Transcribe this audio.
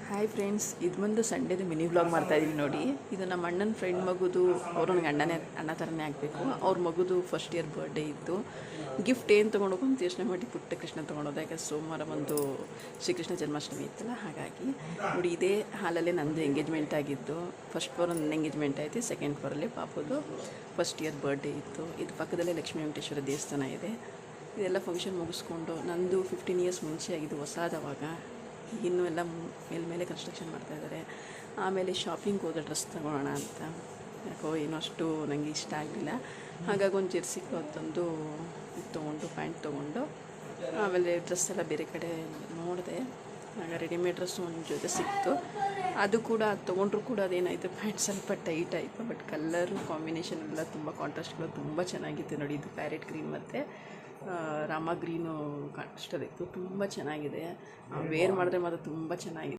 Hi friends, ಇದು ಬಂದು ಸಂಡೇದು mini vlog ಮಾಡ್ತಾಯಿದ್ದೀನಿ ನೋಡಿ. ಇದು ನಮ್ಮ ಅಣ್ಣನ ಫ್ರೆಂಡ್ ಮಗುದು, ಅವರು ನನಗೆ ಅಣ್ಣ ಥರನೇ ಆಗಬೇಕು. ಅವ್ರ ಮಗುದು ಫಸ್ಟ್ ಇಯರ್ ಬರ್ಡೇ ಇತ್ತು. ಗಿಫ್ಟ್ ಏನು ತೊಗೊಂಡೋಗು ಅಂತ ಯೋಚನೆ ಮಾಡಿ ಪುಟ್ಟ ಕೃಷ್ಣ ತೊಗೊಂಡೋದ. ಯಾಕೆ ಸೋಮವಾರ ಒಂದು ಶ್ರೀಕೃಷ್ಣ ಜನ್ಮಾಷ್ಟಮಿ ಇತ್ತಲ್ಲ, ಹಾಗಾಗಿ ನೋಡಿ ಇದೇ ಹಾಲಲ್ಲೇ ನಂದು ಎಂಗೇಜ್ಮೆಂಟ್ ಆಗಿದ್ದು. ಫಸ್ಟ್ ಫ್ಲೋರ್ ನನ್ನ ಎಂಗೇಜ್ಮೆಂಟ್ ಆಯಿತು, ಸೆಕೆಂಡ್ ಫ್ಲೋರಲ್ಲಿ ಪಾಪದು ಫಸ್ಟ್ ಇಯರ್ ಬರ್ಡೇ ಇತ್ತು. ಇದು ಪಕ್ಕದಲ್ಲೇ ಲಕ್ಷ್ಮೀ ವೆಂಕಟೇಶ್ವರ ದೇವಸ್ಥಾನ ಇದೆ. ಇದೆಲ್ಲ ಫಂಕ್ಷನ್ ಮುಗಿಸ್ಕೊಂಡು ನಂದು 15 ಇಯರ್ಸ್ ಮುಂಚೆ ಆಗಿದ್ದು ಹೊಸದವಾಗ. ಇನ್ನೂ ಎಲ್ಲ ಮೇಲೆ ಕನ್ಸ್ಟ್ರಕ್ಷನ್ ಮಾಡ್ತಾಯಿದ್ದಾರೆ. ಆಮೇಲೆ ಶಾಪಿಂಗ್ ಹೋದ ಡ್ರೆಸ್ ತೊಗೊಳ್ಳೋಣ ಅಂತ. ಯಾಕೋ ಏನೋ ಅಷ್ಟು ನನಗೆ ಇಷ್ಟ ಆಗಲಿಲ್ಲ. ಹಾಗಾಗಿ ಒಂದು ಜೆರ್ಸಿ ಕ್ಲಾತ್ ತಂದು ತೊಗೊಂಡು ಪ್ಯಾಂಟ್ ತೊಗೊಂಡು ಆಮೇಲೆ ಡ್ರೆಸ್ ಎಲ್ಲ ಬೇರೆ ಕಡೆ ನೋಡಿದೆ. ಆಗ ರೆಡಿಮೇಡ್ ಡ್ರೆಸ್ಸು ಒಂದು ಜೊತೆ ಸಿಕ್ತು. ಅದು ಕೂಡ ತೊಗೊಂಡ್ರು ಕೂಡ ಅದೇನಾಯಿತು, ಪ್ಯಾಂಟ್ ಸ್ವಲ್ಪ ಟೈಟ್ ಆಯಿತು. ಬಟ್ ಕಲ್ಲರು ಕಾಂಬಿನೇಷನ್ ಎಲ್ಲ ತುಂಬ ಕಾಂಟ್ರಾಸ್ಟ್ಗಳು ತುಂಬ ಚೆನ್ನಾಗಿತ್ತು ನೋಡಿ. ಇದು ಪ್ಯಾರೆಟ್ ಗ್ರೀನ್ ಮತ್ತು ರಾಮ ಗ್ರೀನು ಕಾಣಿಸ್ತಾ ಇತ್ತು. ತುಂಬ ಚೆನ್ನಾಗಿದೆ. ವೇರ್ ಮಾಡಿದ್ರೆ ಮಾತ್ರ ತುಂಬ ಚೆನ್ನಾಗಿದೆ.